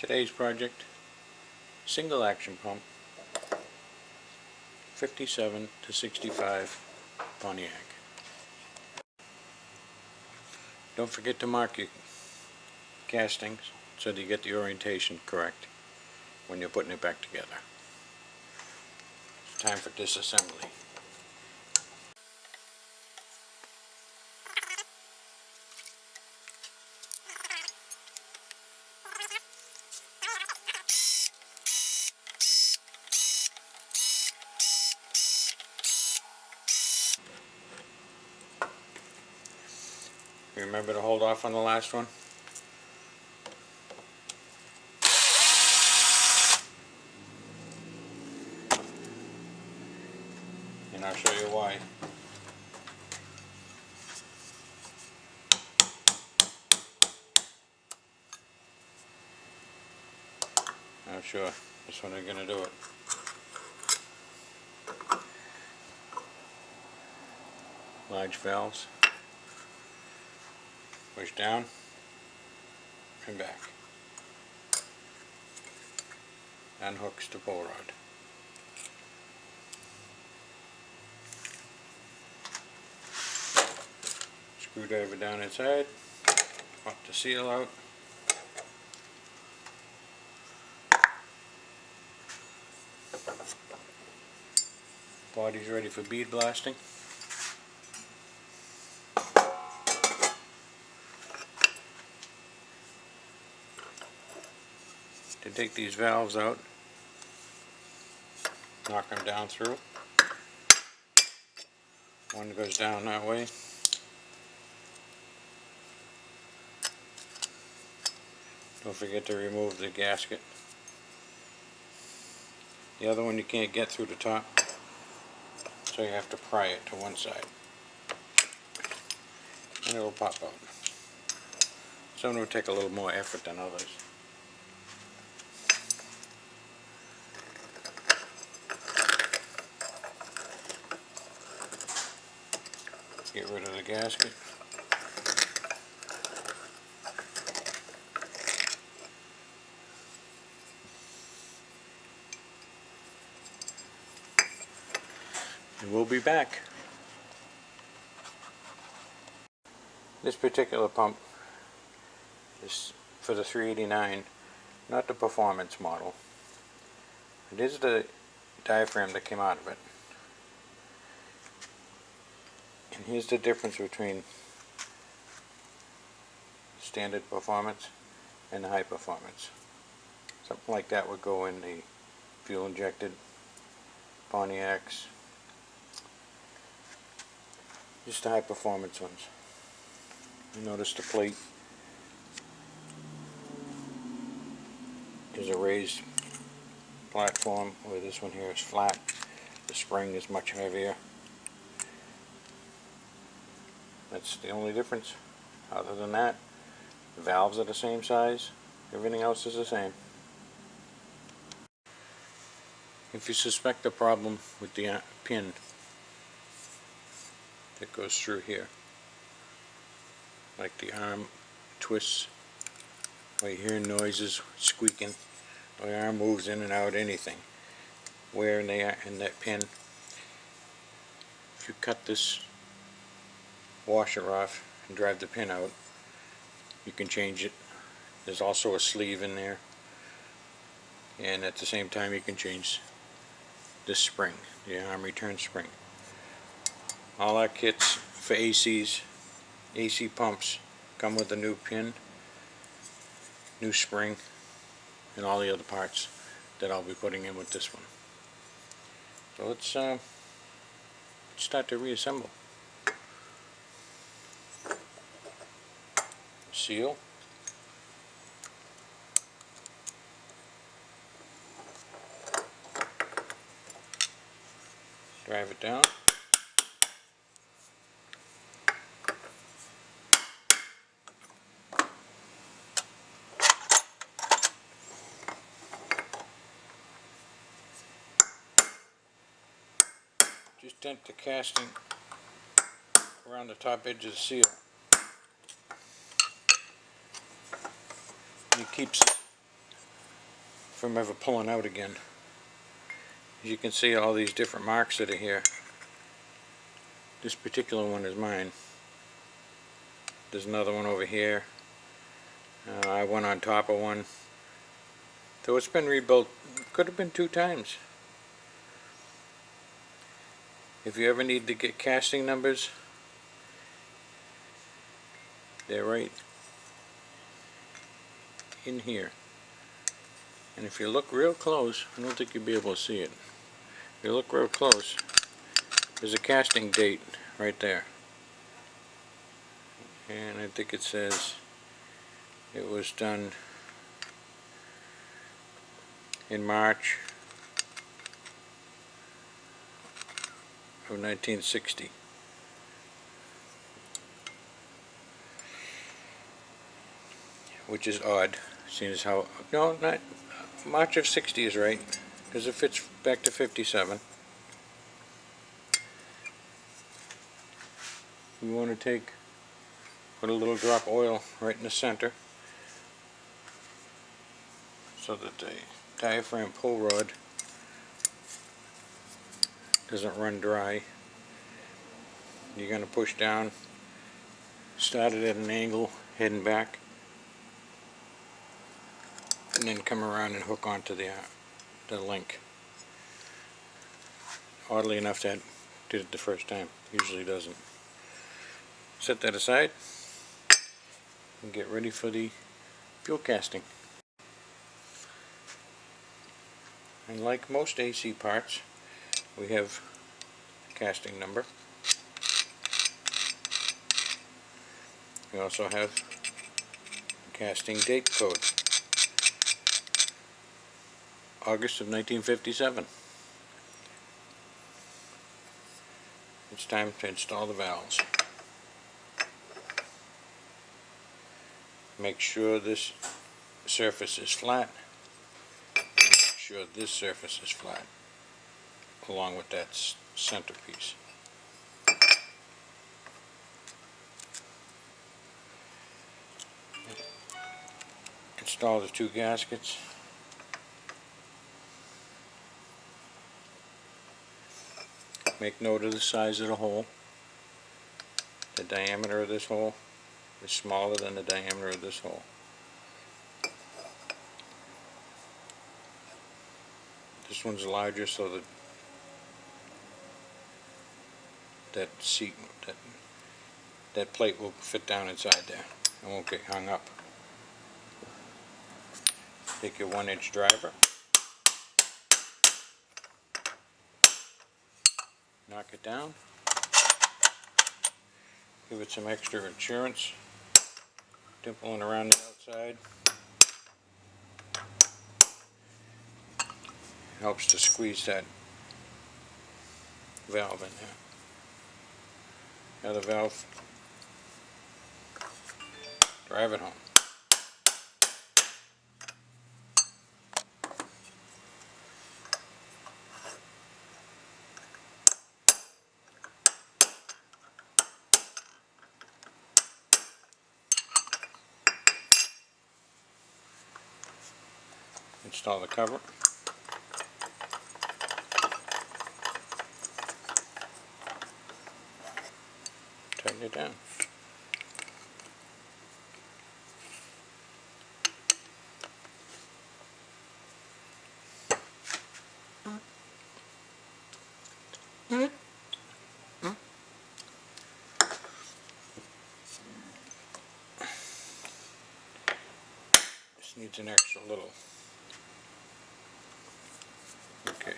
Today's project, single action pump, 57 to 65 Pontiac. Don't forget to mark your castings so that you get the orientation correct when you're putting it back together. It's time for disassembly. Remember to hold off on the last one. And I'll show you why. I'm sure this one is going to do it. Large valves. Push down and back. Unhooks the pull rod. Screwdriver down inside. Pop the seal out. Body's ready for bead blasting. To take these valves out, knock them down through. One goes down that way. Don't forget to remove the gasket. The other one you can't get through the top, so you have to pry it to one side. And it will pop out. Some will take a little more effort than others. Get rid of the gasket. And we'll be back. This particular pump is for the 389, not the performance model. It is the diaphragm that came out of it. And here's the difference between standard performance and the high performance. Something like that would go in the fuel injected Pontiacs. Just the high performance ones. You notice the plate is a raised platform, where this one here is flat. The spring is much heavier. That's the only difference. Other than that, the valves are the same size. Everything else is the same. If you suspect a problem with the pin that goes through here, like the arm twists, or you hear noises squeaking, or the arm moves in and out, anything, where in that pin, if you cut this washer off and drive the pin out, you can change it. There's also a sleeve in there, and at the same time you can change this spring, the arm return spring. All our kits for AC pumps come with a new pin, new spring, and all the other parts that I'll be putting in with this one. So let's start to reassemble. Seal. Drive it down. Just dent the casting around the top edge of the seal. It keeps from ever pulling out again. As you can see, all these different marks that are here. This particular one is mine. There's another one over here. I went on top of one. Though it's been rebuilt, could have been 2 times. If you ever need to get casting numbers, they're right in here. And if you look real close, I don't think you'll be able to see it. If you look real close, there's a casting date right there. And I think it says it was done in March of 1960. Which is odd, seeing as how, no, not March of 60 is right, because it fits back to 57. We want to put a little drop of oil right in the center, so that the diaphragm pull rod doesn't run dry. You're going to push down, start it at an angle, heading back, and then come around and hook onto the link. Oddly enough, that did it the first time. Usually doesn't. Set that aside and get ready for the fuel casting. And like most AC parts, we have a casting number. We also have a casting date code. August of 1957. It's time to install the valves. Make sure this surface is flat. Make sure this surface is flat, along with that centerpiece. Install the 2 gaskets. Make note of the size of the hole. The diameter of this hole is smaller than the diameter of this hole. This one's larger, so that plate will fit down inside there and won't get hung up. Take your 1-inch driver, knock it down, give it some extra insurance, dimpling around the outside. Helps to squeeze that valve in there. Now the valve, drive it home. Install the cover. Tighten it down. This needs an extra little. Okay.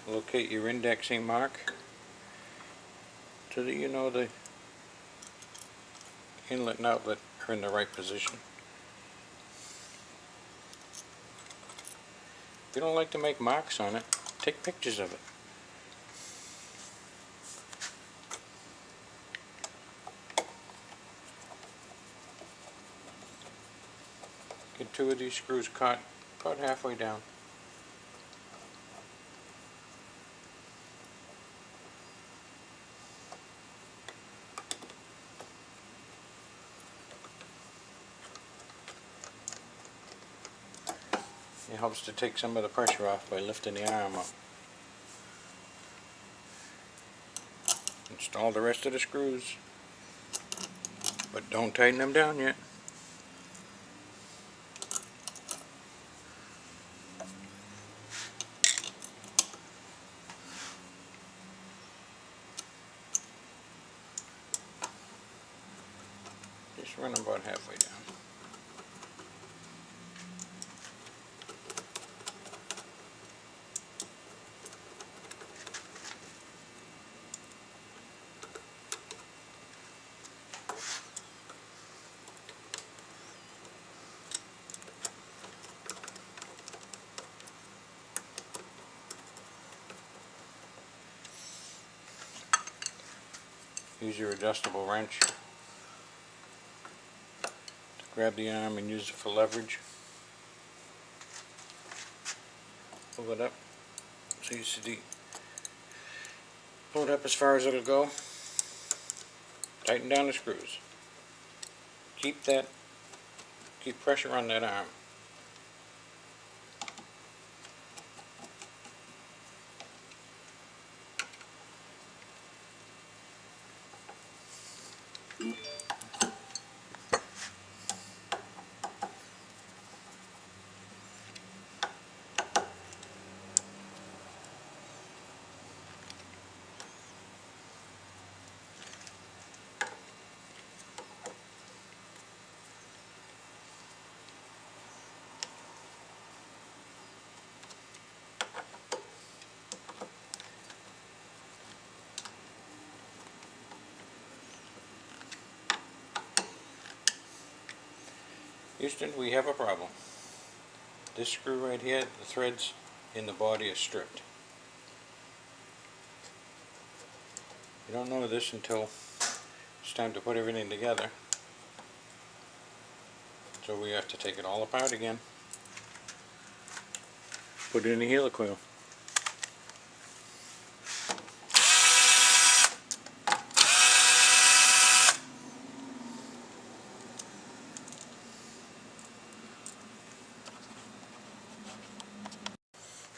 Locate your indexing mark so that you know the inlet and outlet are in the right position. If you don't like to make marks on it, take pictures of it. Get 2 of these screws caught about halfway down. It helps to take some of the pressure off by lifting the arm up. Install the rest of the screws, but don't tighten them down yet. Just run them about halfway down. Use your adjustable wrench to grab the arm and use it for leverage. Pull it up so you see pull it up as far as it'll go. Tighten down the screws. Keep pressure on that arm. Houston, we have a problem. This screw right here, the threads in the body are stripped. You don't know this until it's time to put everything together. So we have to take it all apart again. Put it in the helicoil.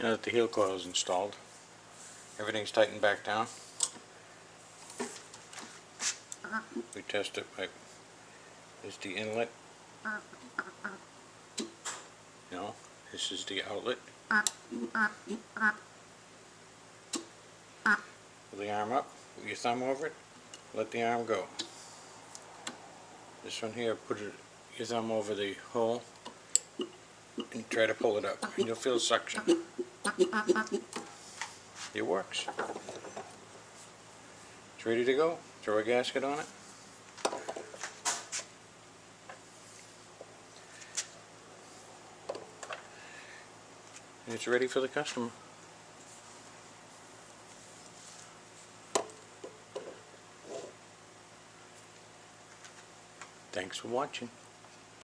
Now that the helicoil is installed, everything's tightened back down. We test it by, this is the inlet. No, this is the outlet. Pull the arm up, put your thumb over it, let the arm go. This one here, put your thumb over the hole and try to pull it up, and you'll feel suction. It works. It's ready to go. Throw a gasket on it. And it's ready for the customer. Thanks for watching.